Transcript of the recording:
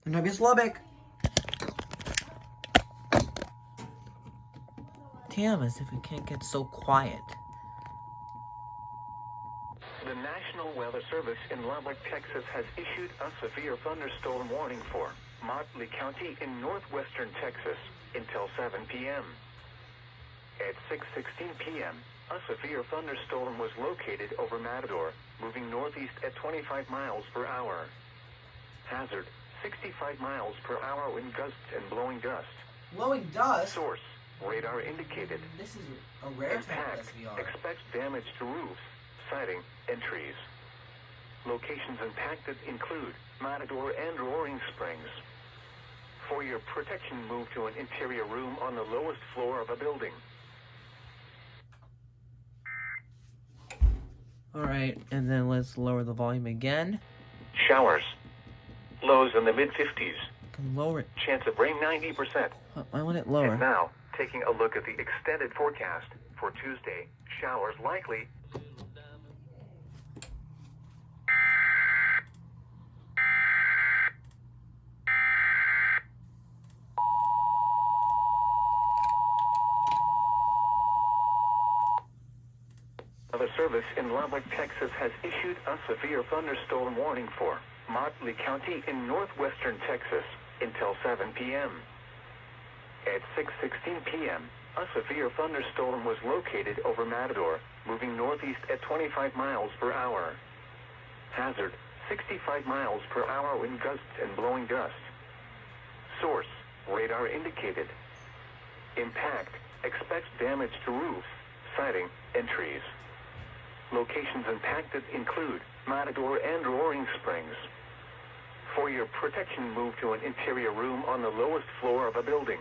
Novice Lubbock. Damn, as if we can't get so quiet. The National Weather Service in Lubbock, Texas has issued a severe thunderstorm warning for Motley County in northwestern Texas until 7 p.m. At 6:16 p.m., a severe thunderstorm was located over Matador, moving northeast at 25 miles per hour. Hazard, 65 miles per hour wind gusts and blowing dust. Blowing dust? Source, radar indicated. This is a rare type Impact, of SVR. expects damage to roofs, siding, and trees. Locations impacted include Matador and Roaring Springs. For your protection, move to an interior room on the lowest floor of a building. Alright, and then let's lower the volume again. Showers. Lows in the mid-50s. Can lower it. Chance of rain 90%. I want it lower. And now, taking a look at the extended forecast for Tuesday. Showers likely. The service in Lubbock, Texas has issued a severe thunderstorm warning for Motley County in northwestern Texas until 7 p.m. At 6:16 p.m., a severe thunderstorm was located over Matador, moving northeast at 25 miles per hour. Hazard, 65 miles per hour wind gusts and blowing dust. Source, radar indicated. Impact, expects damage to roofs, siding, and trees. Locations impacted include Matador and Roaring Springs. For your protection, move to an interior room on the lowest floor of a building.